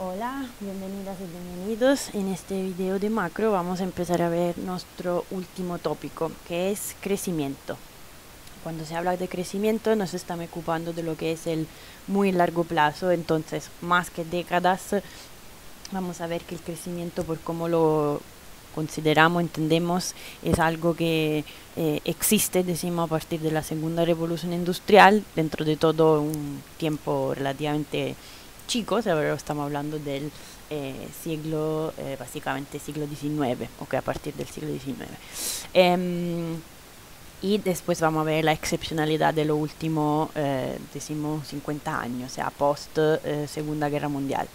Hola, bienvenidas y bienvenidos. En este video de macro vamos a empezar a ver nuestro último tópico, que es crecimiento. Cuando se habla de crecimiento nos estamos ocupando de lo que es el muy largo plazo, entonces más que décadas vamos a ver que el crecimiento, por cómo lo consideramos, entendemos, es algo que existe, decimos, a partir de la segunda revolución industrial, dentro de todo un tiempo relativamente chico, o sea, ahora estamos hablando del básicamente siglo XIX, ok, a partir del siglo XIX. Y después vamos a ver la excepcionalidad de lo último, decimos, 50 años, o sea, post Segunda Guerra Mundial.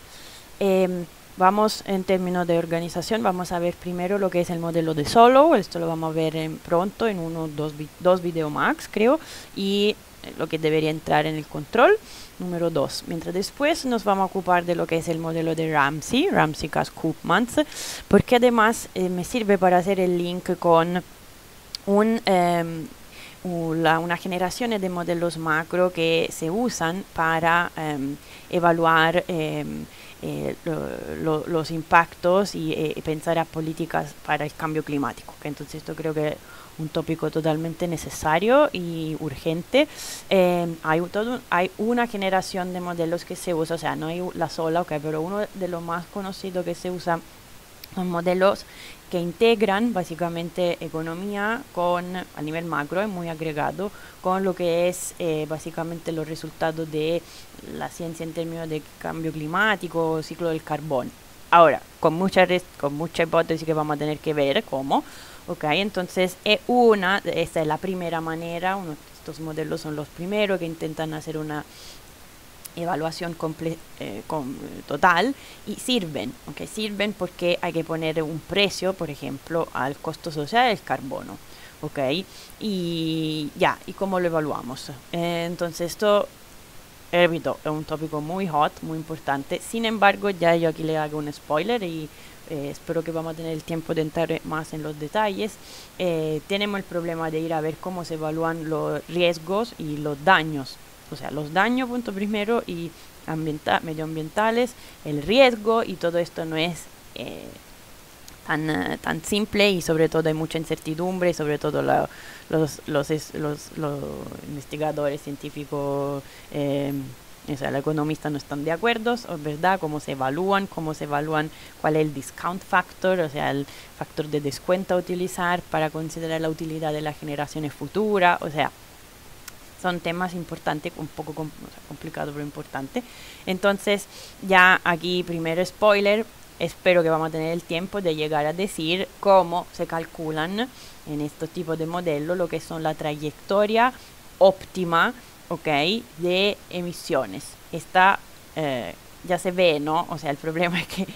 Vamos en términos de organización, vamos a ver primero lo que es el modelo de Solow, esto lo vamos a ver pronto en dos videos max, creo, y lo que debería entrar en el control, número 2. Mientras después nos vamos a ocupar de lo que es el modelo de Ramsey-Cass-Koopmans, porque además me sirve para hacer el link con una generación de modelos macro que se usan para evaluar los impactos y pensar a políticas para el cambio climático. Entonces esto creo que es un tópico totalmente necesario y urgente. Hay una generación de modelos que se usa, o sea, no hay la sola, okay, pero uno de los más conocidos que se usa son modelos que integran básicamente economía a nivel macro, es muy agregado, con lo que es básicamente los resultados de la ciencia en términos de cambio climático, ciclo del carbón. Ahora, con mucha hipótesis que vamos a tener que ver cómo, ok, entonces esta es la primera manera, estos modelos son los primeros que intentan hacer una evaluación total y sirven porque hay que poner un precio, por ejemplo, al costo social del carbono, ok, y cómo lo evaluamos. Entonces esto, repito, es un tópico muy hot, muy importante. Sin embargo, ya yo aquí le hago un spoiler y espero que vamos a tener el tiempo de entrar más en los detalles. Tenemos el problema de ir a ver cómo se evalúan los riesgos y los daños, o sea, los daños, punto primero, y medioambientales, el riesgo, y todo esto no es tan simple, y sobre todo hay mucha incertidumbre, y sobre todo los investigadores científicos, o sea, los economistas no están de acuerdo, ¿verdad? Cómo se evalúan, cuál es el discount factor, o sea, el factor de descuento a utilizar para considerar la utilidad de las generaciones futuras, o sea, son temas importantes, un poco complicado, pero importante. Entonces, ya aquí, primero spoiler, espero que vamos a tener el tiempo de llegar a decir cómo se calculan en estos tipos de modelos lo que son la trayectoria óptima, ok, de emisiones. Ya se ve, ¿no? O sea, el problema es que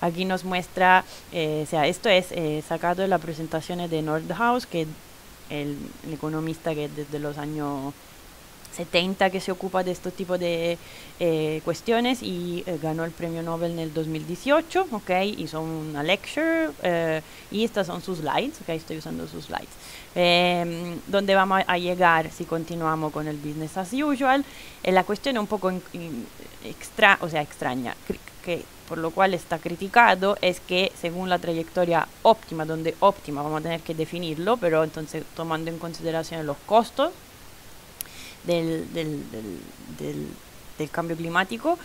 aquí nos muestra, o sea, esto es sacado de las presentaciones de Nordhaus, que el economista que desde los años 70 que se ocupa de este tipo de cuestiones, y ganó el premio Nobel en el 2018, ok, hizo una lecture y estas son sus slides, ok, estoy usando sus slides, donde vamos a llegar si continuamos con el business as usual. La cuestión es un poco extraña, que por lo cual está criticado, es que según la trayectoria óptima, donde óptima vamos a tener que definirlo, pero entonces tomando en consideración los costos del cambio climático,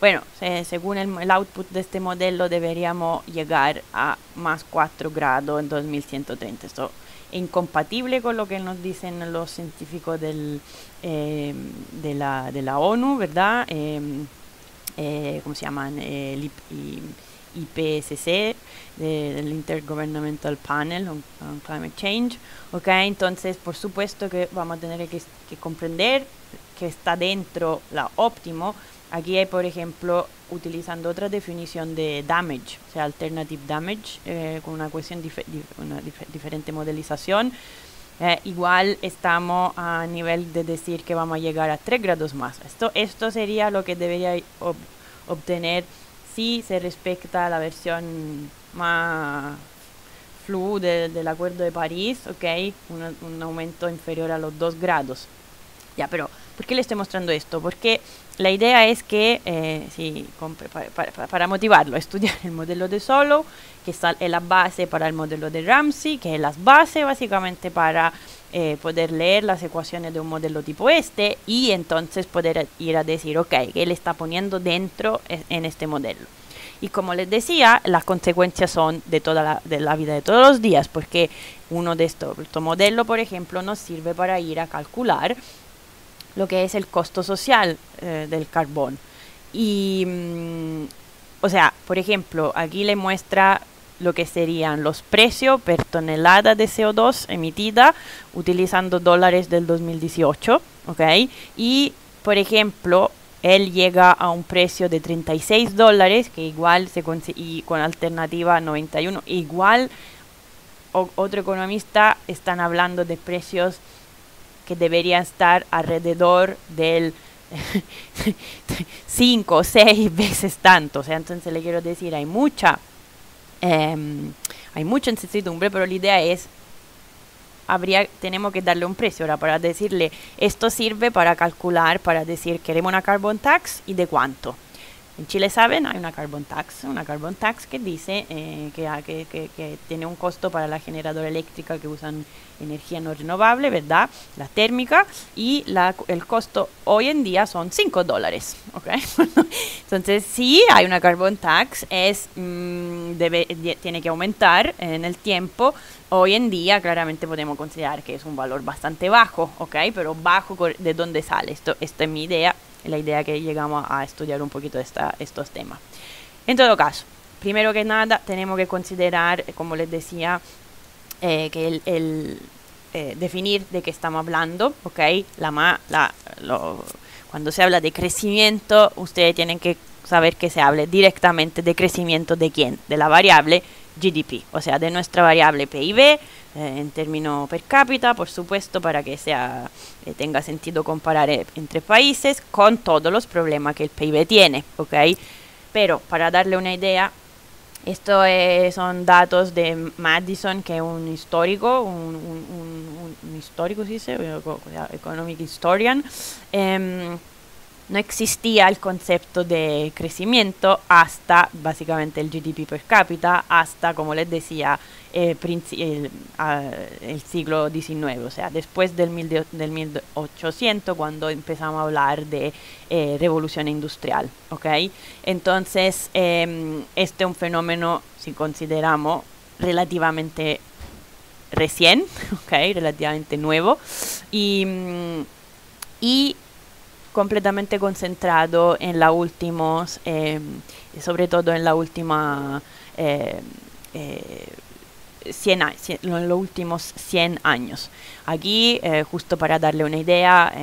bueno, según el output de este modelo deberíamos llegar a más 4 grados en 2130. Esto es incompatible con lo que nos dicen los científicos de la ONU, ¿verdad? ¿Cómo se llaman? El IPCC, del Intergovernmental Panel on Climate Change, ok, entonces por supuesto que vamos a tener que comprender que está dentro la óptimo. Aquí hay, por ejemplo, utilizando otra definición de damage, o sea, alternative damage, con una cuestión diferente modelización. Igual estamos a nivel de decir que vamos a llegar a 3 grados más. Esto sería lo que debería obtener si se respecta la versión más flu del Acuerdo de París, ok, un aumento inferior a los 2 grados. Ya, pero ¿Por qué le estoy mostrando esto? Porque la idea es que, para motivarlo, a estudiar el modelo de Solow, que es la base para el modelo de Ramsey, que es la base básicamente para poder leer las ecuaciones de un modelo tipo este y entonces poder ir a decir, ok, ¿qué le está poniendo dentro en este modelo? Y como les decía, las consecuencias son de la vida de todos los días, porque uno de estos modelos, por ejemplo, nos sirve para ir a calcular lo que es el costo social del carbón. Y, o sea, por ejemplo, aquí le muestra lo que serían los precios per tonelada de CO2 emitida utilizando dólares del 2018, ¿ok? Y, por ejemplo, él llega a un precio de 36 dólares, que igual se consigue con alternativa 91. Igual, otro economista están hablando de precios que deberían estar alrededor del 5 o 6 veces tanto. O sea, entonces le quiero decir, hay mucha incertidumbre, pero la idea es, tenemos que darle un precio ahora para decirle, esto sirve para calcular, para decir, queremos una carbon tax y de cuánto. En Chile, saben, hay una carbon tax que dice que tiene un costo para la generadora eléctrica que usan energía no renovable, ¿verdad? La térmica, y el costo hoy en día son 5 dólares, ¿ok? Entonces, sí, hay una carbon tax, tiene que aumentar en el tiempo. Hoy en día, claramente podemos considerar que es un valor bastante bajo, ¿ok? Pero bajo, ¿de dónde sale? Esta es mi idea. La idea que llegamos a estudiar un poquito estos temas. En todo caso, primero que nada, tenemos que considerar, como les decía, que definir de qué estamos hablando, ¿ok? Cuando se habla de crecimiento, ustedes tienen que saber que se hable directamente de crecimiento de quién, de la variable GDP, o sea, de nuestra variable PIB, en términos per cápita, por supuesto, para que tenga sentido comparar entre países con todos los problemas que el PIB tiene, ¿ok? Pero para darle una idea, estos son datos de Madison, que es un histórico, un histórico, ¿sí se dice? Economic historian. No existía el concepto de crecimiento hasta básicamente el GDP per cápita, hasta, como les decía, el siglo XIX, o sea, después del 1800, cuando empezamos a hablar de revolución industrial, ¿ok? Entonces, este es un fenómeno, si consideramos, relativamente recién, ¿ok? Relativamente nuevo, y completamente concentrado en la últimos, sobre todo en la última 100 los últimos 100 años. Aquí, justo para darle una idea,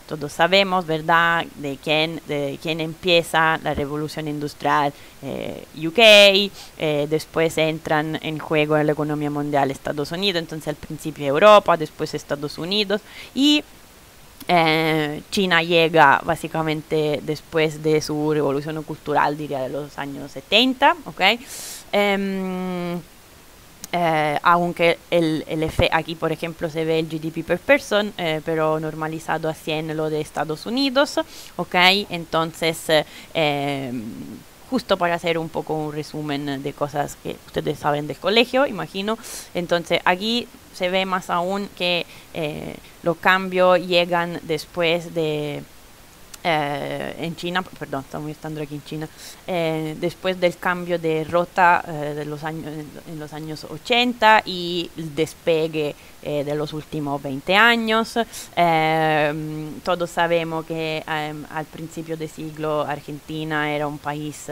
todos sabemos, ¿verdad?, de quién empieza la revolución industrial. UK, después entran en juego en la economía mundial Estados Unidos, entonces al principio Europa, después Estados Unidos, y China llega básicamente después de su revolución cultural, diría de los años 70, ¿ok? Aunque aquí, por ejemplo, se ve el GDP per person, pero normalizado a 100 lo de Estados Unidos, ¿ok? Entonces, justo para hacer un poco un resumen de cosas que ustedes saben del colegio, imagino. Entonces, aquí se ve más aún que los cambios llegan después de en China, perdón, estamos estando aquí en China, después del cambio de ruta en los años 80 y el despegue de los últimos 20 años. Todos sabemos que al principio del siglo Argentina era un país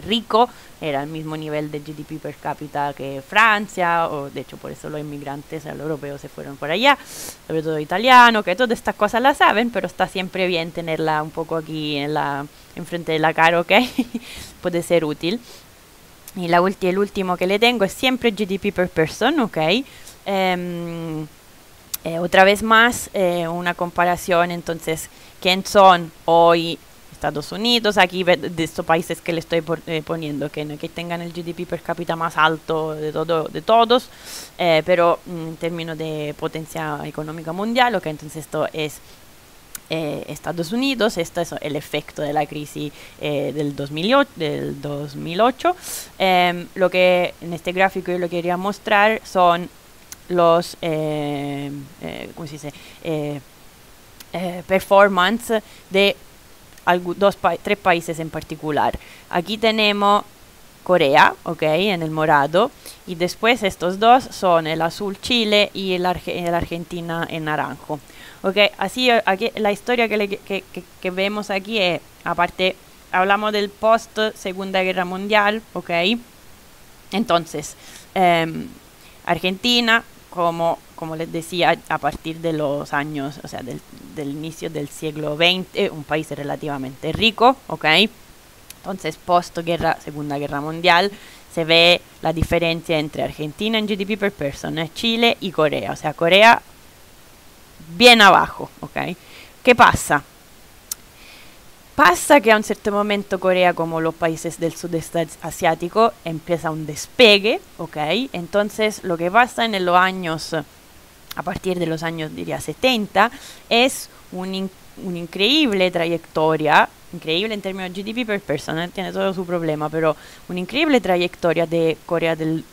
rico, era al mismo nivel de GDP per cápita que Francia, o de hecho por eso los inmigrantes europeos se fueron por allá, sobre todo italianos, que todas estas cosas las saben, pero está siempre bien tenerla un poco aquí enfrente de la cara, ¿ok? Puede ser útil. Y el último que le tengo es siempre GDP per person, ¿ok? Otra vez más, una comparación, entonces, ¿quién son hoy Estados Unidos? Aquí de estos países que le estoy poniendo, que tengan el GDP per cápita más alto de todos, pero en términos de potencia económica mundial, ¿ok? Entonces esto es Estados Unidos. Este es el efecto de la crisis del 2008. Lo que en este gráfico yo lo quería mostrar son los ¿cómo se dice? Performance de tres países en particular. Aquí tenemos Corea, ok, en el morado, y después estos dos son el azul Chile y el Argentina en naranjo. Ok, así aquí, la historia que vemos aquí es, aparte, hablamos del post Segunda Guerra Mundial, ok. Entonces, Argentina, como les decía, a partir de los años, o sea, del inicio del siglo XX, un país relativamente rico, ok. Entonces, Segunda Guerra Mundial, se ve la diferencia entre Argentina en GDP per person, Chile y Corea. O sea, Corea bien abajo, ¿ok? ¿Qué pasa? Pasa que a un cierto momento Corea, como los países del sudeste asiático, empieza un despegue, ¿ok? Entonces, lo que pasa en los años, a partir de los años, diría, 70, es una increíble trayectoria, increíble en términos de GDP per person, tiene todo su problema, pero una increíble trayectoria de Corea del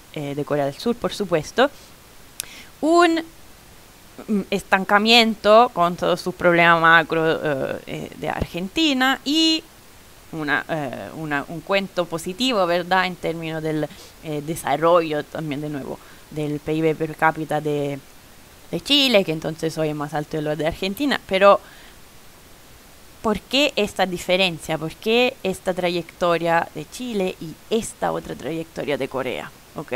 Sur, por supuesto, un estancamiento con todos sus problemas macro de Argentina y un cuento positivo, ¿verdad?, en términos del desarrollo también, de nuevo, del PIB per cápita de Chile, que entonces hoy es más alto de lo de Argentina. Pero ¿por qué esta diferencia? ¿Por qué esta trayectoria de Chile y esta otra trayectoria de Corea? ¿Ok?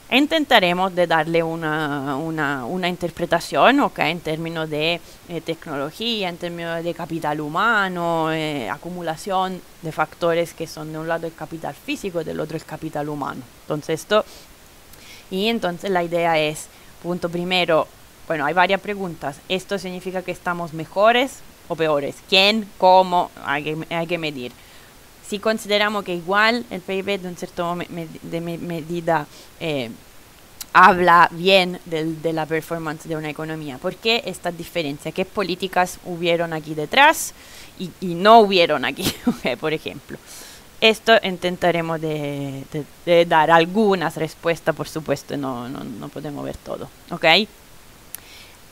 Intentaremos de darle una interpretación, ¿ok?, en términos de tecnología, en términos de capital humano, acumulación de factores que son de un lado el capital físico y del otro el capital humano. Entonces entonces la idea es, punto primero, bueno, hay varias preguntas. ¿Esto significa que estamos mejores o peores? ¿Quién? ¿Cómo? Hay que medir. Si consideramos que igual el PIB de un cierto medida habla bien de la performance de una economía, ¿por qué esta diferencia? ¿Qué políticas hubieron aquí detrás y no hubieron aquí? Por ejemplo, esto intentaremos de dar algunas respuestas, por supuesto, no podemos ver todo, ¿ok?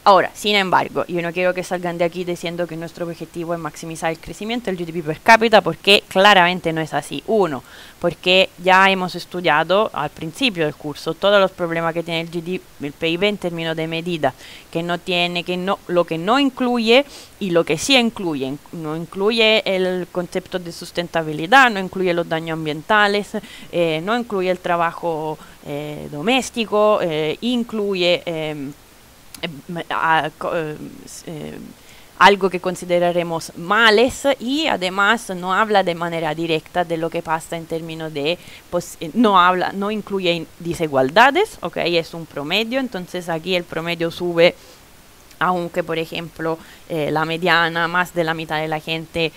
Ahora, sin embargo, yo no quiero que salgan de aquí diciendo que nuestro objetivo es maximizar el crecimiento del GDP per cápita, porque claramente no es así. Uno, porque ya hemos estudiado al principio del curso todos los problemas que tiene el PIB en términos de medida, lo que no incluye y lo que sí incluye. No incluye el concepto de sustentabilidad, no incluye los daños ambientales, no incluye el trabajo doméstico, incluye algo que consideraremos males, y además no habla de manera directa de lo que pasa en términos de, no incluye desigualdades, ok, es un promedio. Entonces aquí el promedio sube, aunque por ejemplo la mediana, más de la mitad de la gente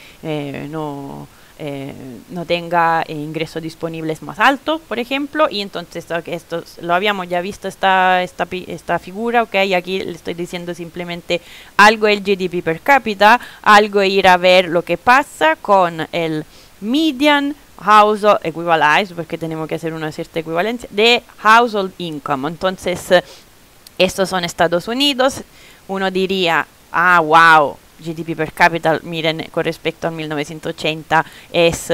no tenga ingresos disponibles más altos, por ejemplo. Y entonces esto lo habíamos ya visto, esta figura, ok. Aquí le estoy diciendo simplemente algo el GDP per cápita, algo ir a ver lo que pasa con el median household equivalized, porque tenemos que hacer una cierta equivalencia de household income. Entonces estos son Estados Unidos. Uno diría, wow, GDP per cápita, miren, con respecto al 1980 es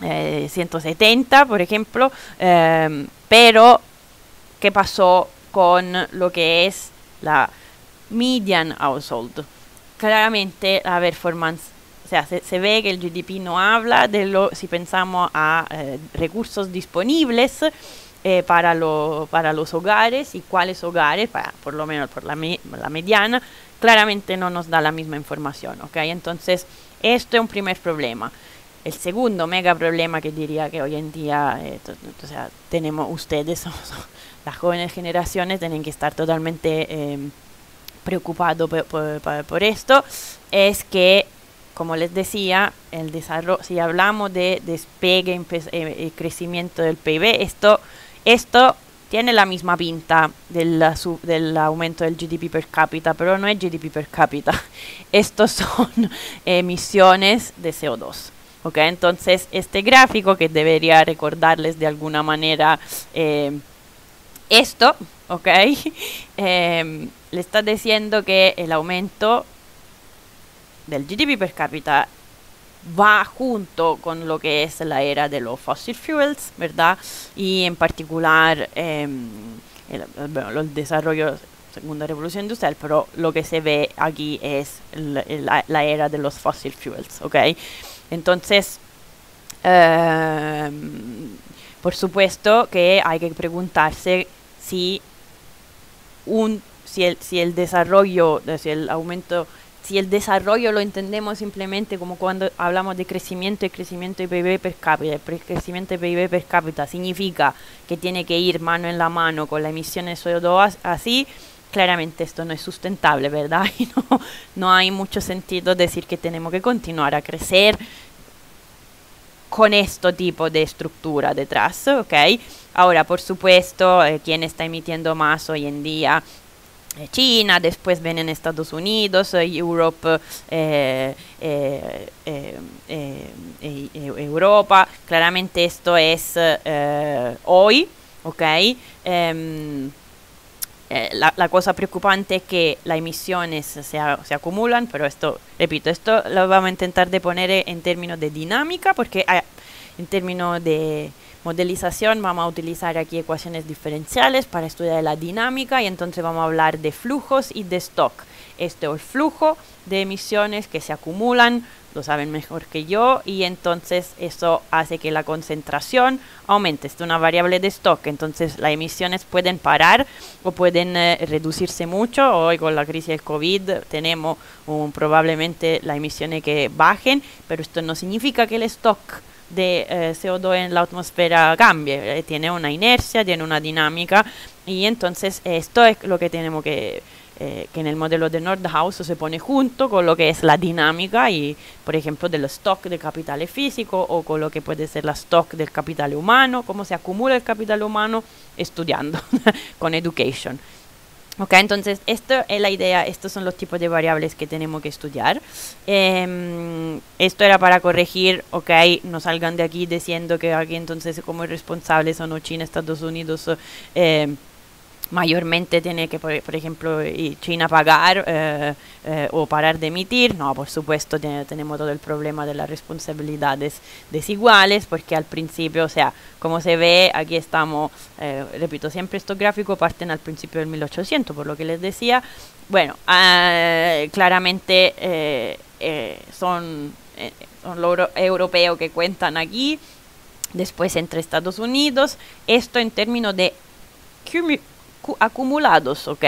170, por ejemplo, pero ¿qué pasó con lo que es la median household? Claramente la performance, o sea, se ve que el GDP no habla de si pensamos a recursos disponibles para los hogares, y cuáles hogares, por lo menos por la mediana, claramente no nos da la misma información, ¿ok? Entonces, esto es un primer problema. El segundo mega problema que diría que hoy en día, o sea, tenemos ustedes, las jóvenes generaciones, tienen que estar totalmente preocupados por esto, es que, como les decía, el desarrollo, si hablamos de despegue y crecimiento del PIB, esto tiene la misma pinta del aumento del GDP per cápita, pero no es GDP per cápita. Estos son emisiones de CO2. ¿Ok? Entonces, este gráfico que debería recordarles de alguna manera esto, ¿ok? Le está diciendo que el aumento del GDP per cápita va junto con lo que es la era de los fossil fuels, ¿verdad? Y en particular el desarrollo segunda revolución industrial, pero lo que se ve aquí es la era de los fossil fuels, ¿ok? Entonces, por supuesto que hay que preguntarse si el desarrollo, si el aumento, si el desarrollo lo entendemos simplemente como cuando hablamos de crecimiento de PIB per cápita. El crecimiento de PIB per cápita significa que tiene que ir mano en la mano con la emisión de CO2 así. Claramente esto no es sustentable, ¿verdad? Y no hay mucho sentido decir que tenemos que continuar a crecer con este tipo de estructura detrás, ¿ok? Ahora, por supuesto, ¿quién está emitiendo más hoy en día? China, después vienen Estados Unidos, Europa, Europa. Claramente esto es hoy, ¿ok? La cosa preocupante es que las emisiones se acumulan, pero esto, repito, esto lo vamos a intentar de poner en términos de dinámica, porque en términos de modelización vamos a utilizar aquí ecuaciones diferenciales para estudiar la dinámica, y entonces vamos a hablar de flujos y de stock. Este es el flujo de emisiones que se acumulan, lo saben mejor que yo, y entonces eso hace que la concentración aumente. Esta es una variable de stock, entonces las emisiones pueden parar o pueden reducirse mucho. Hoy con la crisis del COVID tenemos probablemente las emisiones que bajen, pero esto no significa que el stock de CO2 en la atmósfera cambie. Tiene una inercia, tiene una dinámica, y entonces esto es lo que tenemos que en el modelo de Nordhaus se pone junto con lo que es la dinámica, y por ejemplo del stock de capital físico, o con lo que puede ser la stock del capital humano, cómo se acumula el capital humano estudiando con education. Ok, entonces esta es la idea, estos son los tipos de variables que tenemos que estudiar. Esto era para corregir, ok, no salgan de aquí diciendo que aquí entonces como responsables son China, Estados Unidos, mayormente tiene que, por ejemplo, China pagar o parar de emitir. No, por supuesto, tenemos todo el problema de las responsabilidades desiguales, porque al principio, o sea, como se ve, aquí estamos, repito, siempre estos gráficos parten al principio del 1800, por lo que les decía. Bueno, claramente son los europeos que cuentan aquí, después entre Estados Unidos, esto en términos de acumulados, ¿ok?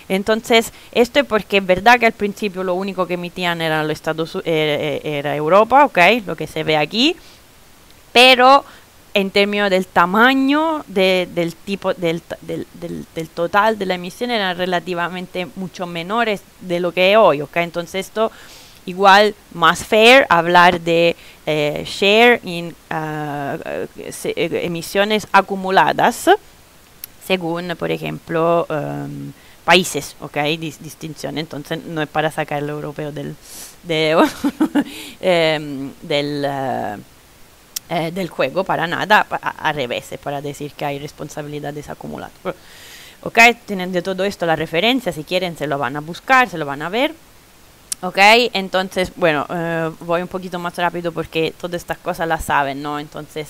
Entonces, esto es porque es verdad que al principio lo único que emitían eran los era Europa, ¿ok? Lo que se ve aquí, pero en términos del tamaño del tipo del total de la emisión eran relativamente mucho menores de lo que es hoy, ¿ok? Entonces esto igual más fair hablar de share in emisiones acumuladas según, por ejemplo, países, ¿ok? Distinción. Entonces, no es para sacar el europeo del juego, para nada, al revés, es para decir que hay responsabilidades acumuladas. ¿Ok? Tienen de todo esto la referencia, si quieren se lo van a buscar, se lo van a ver. Ok, entonces, bueno, voy un poquito más rápido porque todas estas cosas las saben, ¿no? Entonces,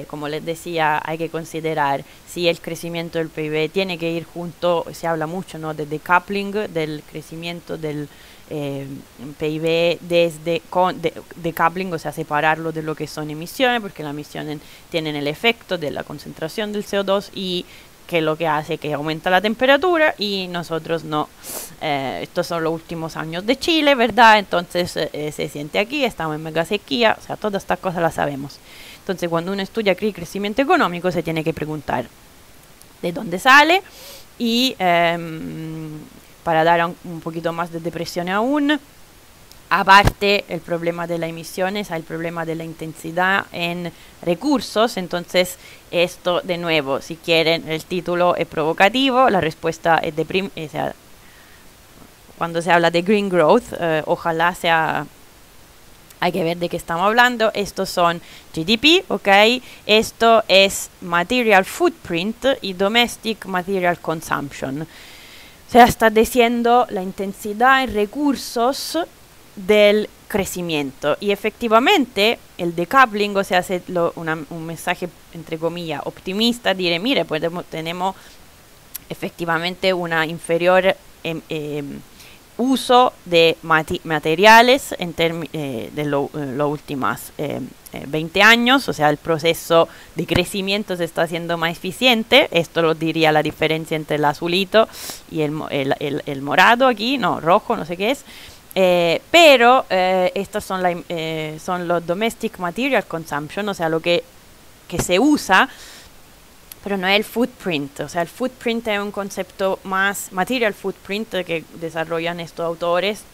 como les decía, hay que considerar si el crecimiento del PIB tiene que ir junto, se habla mucho, ¿no? De decoupling, del crecimiento del PIB desde decoupling, o sea, separarlo de lo que son emisiones, porque las emisiones tienen el efecto de la concentración del CO2 y que lo que hace que aumenta la temperatura, y nosotros no. Estos son los últimos años de Chile, ¿verdad? Entonces se siente aquí, estamos en mega sequía, o sea, todas estas cosas las sabemos. Entonces, cuando uno estudia crecimiento económico, se tiene que preguntar de dónde sale, y para dar un poquito más de depresión aún, aparte el problema de las emisiones, hay el problema de la intensidad en recursos. Entonces esto, de nuevo, si quieren, el título es provocativo, la respuesta es o sea, cuando se habla de green growth, ojalá sea, hay que ver de qué estamos hablando. Estos son GDP, ok, esto es material footprint y domestic material consumption. O sea, está diciendo la intensidad en recursos del crecimiento. Y efectivamente, el decoupling, o sea, un mensaje, entre comillas, optimista, dire, mire, tenemos efectivamente una inferior uso de materiales de los últimos 20 años, o sea, el proceso de crecimiento se está haciendo más eficiente. Esto lo diría la diferencia entre el azulito y el morado aquí, no, rojo, no sé qué es. Pero estos son los domestic material consumption, o sea, lo que se usa, pero no es el footprint. O sea, el footprint es un concepto más, material footprint, que desarrollan estos autores.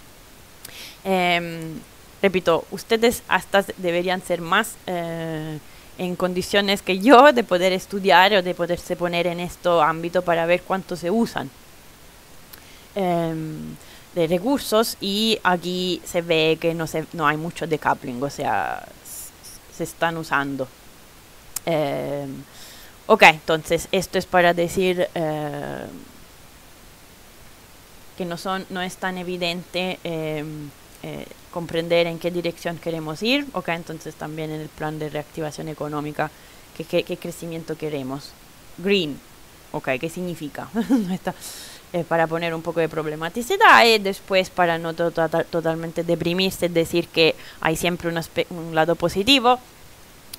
Repito, ustedes hasta deberían ser más en condiciones que yo de poder estudiar o de poderse poner en este ámbito para ver cuánto se usan de recursos. Y aquí se ve que no hay mucho decoupling, o sea, se están usando. Ok, entonces esto es para decir que no es tan evidente comprender en qué dirección queremos ir. Ok, entonces también en el plan de reactivación económica, qué crecimiento queremos. Green, ok, ¿qué significa? Para poner un poco de problematicidad, y después, para no totalmente deprimirse, decir que hay siempre un lado positivo.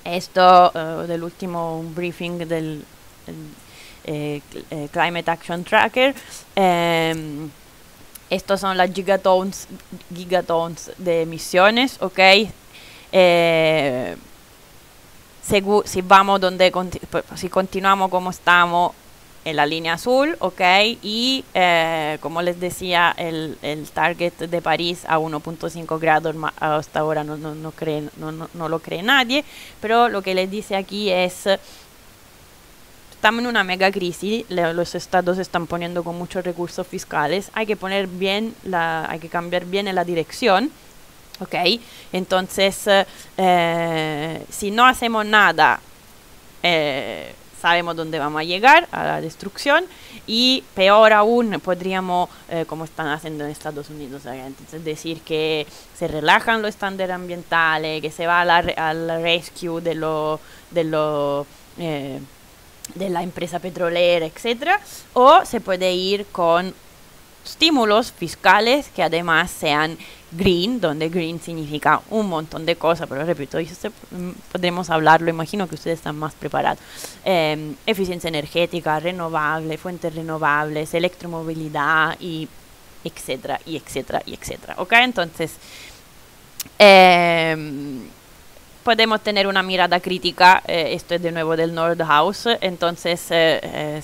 Esto del último briefing del Climate Action Tracker. Estos son las gigatons de emisiones, ok. Si continuamos como estamos en la línea azul, ok, y como les decía, el target de París a 1.5 grados hasta ahora no lo cree nadie, pero lo que les dice aquí es, estamos en una mega crisis, los estados se están poniendo con muchos recursos fiscales, hay que cambiar bien en la dirección, ok. Entonces, si no hacemos nada, sabemos dónde vamos a llegar, a la destrucción, y peor aún podríamos, como están haciendo en Estados Unidos, entonces decir que se relajan los estándares ambientales, que se va al rescue de la empresa petrolera, etcétera, o se puede ir con estímulos fiscales que además sean green, donde green significa un montón de cosas, pero repito, podemos hablarlo, imagino que ustedes están más preparados. Eficiencia energética, renovable, fuentes renovables, electromovilidad, y etcétera, y etcétera, y etcétera. ¿Ok? Entonces, podemos tener una mirada crítica. Esto es de nuevo del Nordhaus. Entonces,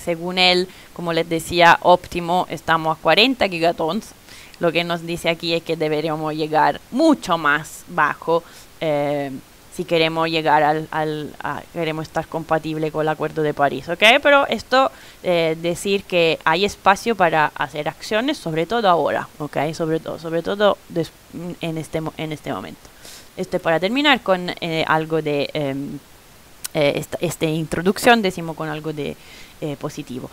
según él, como les decía, óptimo, estamos a 40 gigatons. Lo que nos dice aquí es que deberíamos llegar mucho más bajo si queremos llegar queremos estar compatible con el Acuerdo de París, ¿ok? Pero esto, decir que hay espacio para hacer acciones, sobre todo ahora, ¿ok? Sobre todo en este momento. Esto es para terminar con algo de esta introducción, decimos con algo de positivo.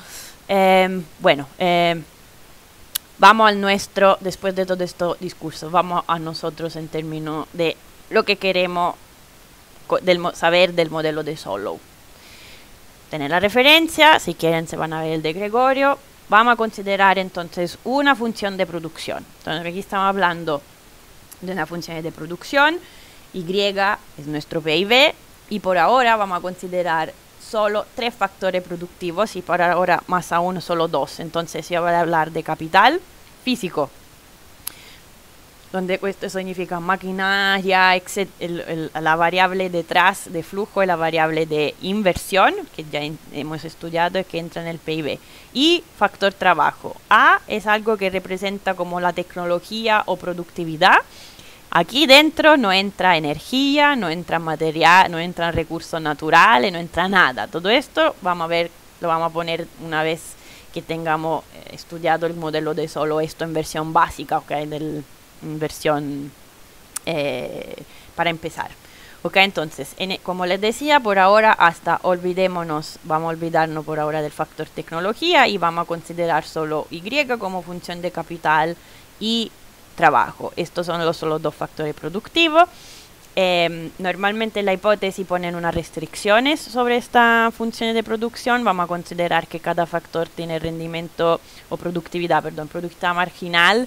Bueno, vamos después de todo este discurso, vamos a nosotros en términos de lo que queremos saber del modelo de Solow. Tener la referencia, si quieren se van a ver el de Gregorio. Vamos a considerar entonces una función de producción. Entonces aquí estamos hablando de una función de producción, Y es nuestro PIB, y por ahora vamos a considerar solo 3 factores productivos, y por ahora más aún solo 2. Entonces yo voy a hablar de capital físico, donde esto significa maquinaria, la variable detrás de flujo y la variable de inversión, que ya hemos estudiado, que entra en el PIB. Y factor trabajo. A es algo que representa como la tecnología o productividad. Aquí dentro no entra energía, no entra material, no entran recursos naturales, no entra nada. Todo esto vamos a ver, lo vamos a poner una vez que tengamos estudiado el modelo de solo esto en versión básica, ¿ok? En versión para empezar. Ok, entonces, como les decía, por ahora hasta vamos a olvidarnos por ahora del factor tecnología y vamos a considerar solo Y como función de capital y trabajo. Estos son los solo dos factores productivos. Normalmente en la hipótesis ponen unas restricciones sobre estas funciones de producción. Vamos a considerar que cada factor tiene rendimiento o productividad marginal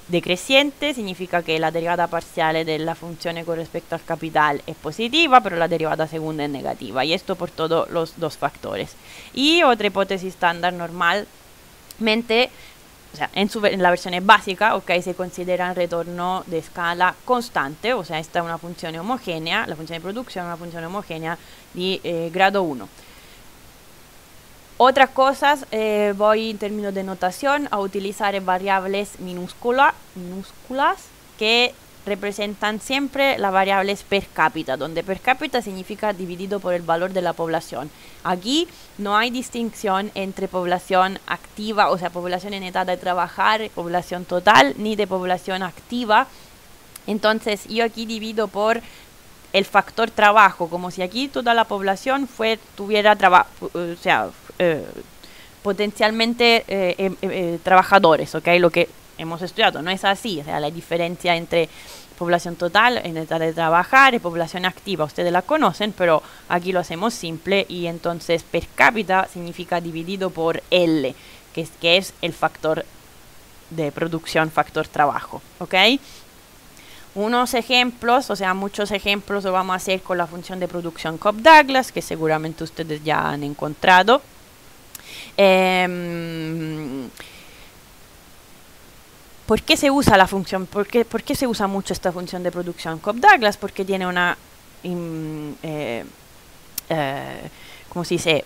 decreciente, significa que la derivada parcial de la función con respecto al capital es positiva, pero la derivada segunda es negativa, y esto por todos los dos factores. Y otra hipótesis estándar normalmente, o sea, en la versión básica, ok, se considera un retorno de escala constante, o sea, esta es una función homogénea, la función de producción es una función homogénea de grado 1. Otras cosas, voy en términos de notación a utilizar variables minúsculas que representan siempre las variables per cápita, donde per cápita significa dividido por el valor de la población. Aquí no hay distinción entre población activa, o sea, población en edad de trabajar, población total, ni de población activa. Entonces yo aquí divido por el factor trabajo, como si aquí toda la población tuviera trabajo, o sea, potencialmente trabajadores, ¿ok? Lo que hemos estudiado no es así, o sea, la diferencia entre población total en edad de trabajar y población activa, ustedes la conocen, pero aquí lo hacemos simple y entonces per cápita significa dividido por L, que es el factor de producción, factor trabajo, ¿ok? Unos ejemplos, o sea, muchos ejemplos lo vamos a hacer con la función de producción Cobb-Douglas, que seguramente ustedes ya han encontrado. ¿Por qué se usa la función? ¿Por qué se usa mucho esta función de producción Cobb-Douglas? Porque tiene una, ¿cómo se dice?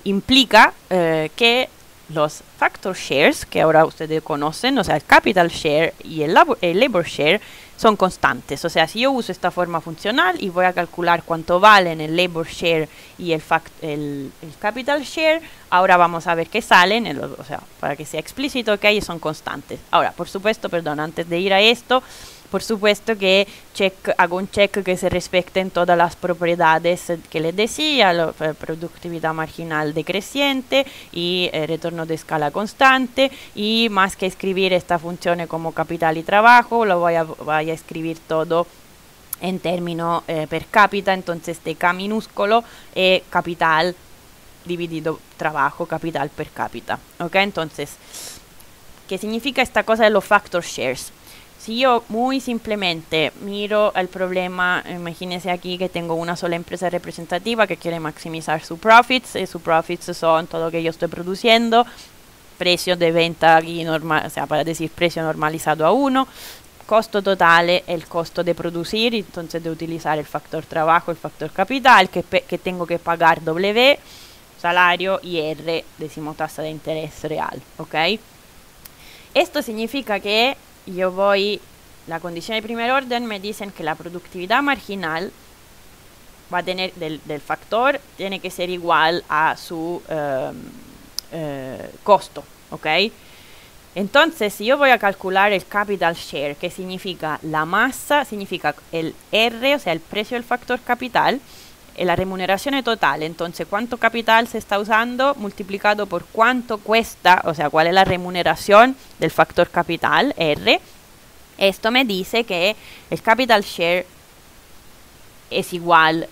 Implica que los factor shares, que ahora ustedes conocen, o sea, el capital share y el labor share, son constantes. O sea, si yo uso esta forma funcional y voy a calcular cuánto valen el labor share y el capital share, ahora vamos a ver qué salen, o sea, para que sea explícito, que ahí son constantes. Ahora, por supuesto, perdón, antes de ir a esto, por supuesto que hago un check que se respeten todas las propiedades que les decía, la productividad marginal decreciente y retorno de escala constante, y más que escribir esta función como capital y trabajo, lo voy a escribir todo en términos per cápita, entonces TK minúsculo capital dividido trabajo, capital per cápita, ¿ok? Entonces, ¿qué significa esta cosa de los factor shares? Si yo muy simplemente miro el problema, imagínense aquí que tengo una sola empresa representativa que quiere maximizar sus profits, y sus profits son todo lo que yo estoy produciendo, precio de venta aquí normal, o sea, para decir precio normalizado a 1, costo total, el costo de producir, entonces de utilizar el factor trabajo, el factor capital, que tengo que pagar W, salario, y R, decimos tasa de interés real, ¿ok? Esto significa que yo la condición de primer orden me dicen que la productividad marginal va a tener del factor, tiene que ser igual a su costo, ¿ok? Entonces, si yo voy a calcular el capital share, que significa la masa, significa el R, o sea, el precio del factor capital, la remuneración total, entonces cuánto capital se está usando multiplicado por cuánto cuesta, o sea, cuál es la remuneración del factor capital, R. Esto me dice que el capital share es igual,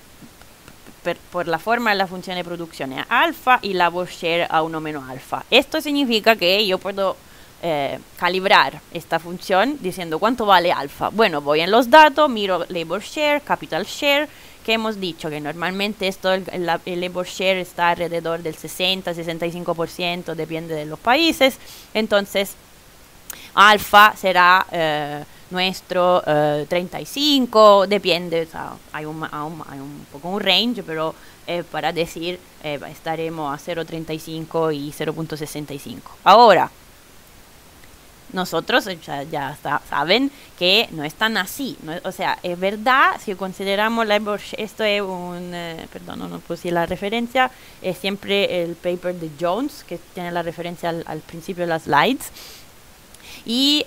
por la forma de la función de producción, a alfa, y labor share a 1 menos alfa. Esto significa que yo puedo calibrar esta función diciendo cuánto vale alfa. Bueno, voy en los datos, miro labor share, capital share, que hemos dicho que normalmente el labor share está alrededor del 60-65%, depende de los países. Entonces, alfa será nuestro 35, depende, o sea, hay un poco un range, pero para decir estaremos a 0.35 y 0.65. Ahora, nosotros saben que no es tan así, ¿no? O sea, es verdad, si consideramos esto es un, perdón, no puse la referencia, es siempre el paper de Jones, que tiene la referencia al principio de las slides, y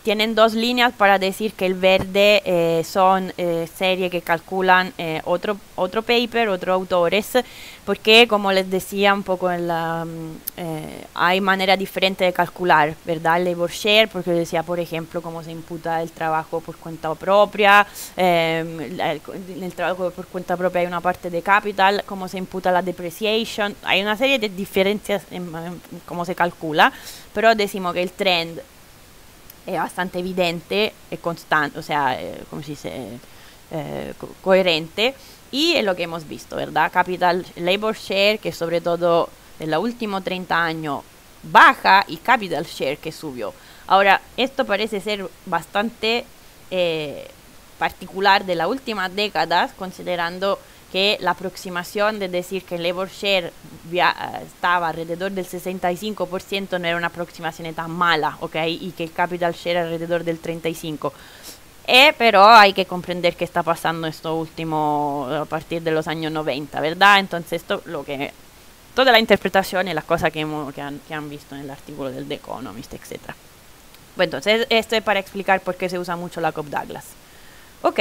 tienen dos líneas para decir que el verde son series que calculan otro paper, otros autores, porque como les decía un poco hay manera diferente de calcular, ¿verdad? El labor share, porque decía, por ejemplo, cómo se imputa el trabajo por cuenta propia, el trabajo por cuenta propia hay una parte de capital, cómo se imputa la depreciation, hay una serie de diferencias en cómo se calcula, pero decimos que el trend es bastante evidente y constante, o sea, como se dice, coherente, y es lo que hemos visto, ¿verdad? Capital Labor Share, que sobre todo en los últimos 30 años baja, y Capital Share, que subió. Ahora, esto parece ser bastante particular de las últimas décadas, considerando que la aproximación de decir que el labor share estaba alrededor del 65% no era una aproximación tan mala, ¿ok? Y que el capital share alrededor del 35%. Pero hay que comprender qué está pasando esto último a partir de los años 90, ¿verdad? Entonces toda la interpretación y las cosas que han visto en el artículo del The Economist, etc. Bueno, entonces esto es para explicar por qué se usa mucho la Cobb-Douglas. Ok.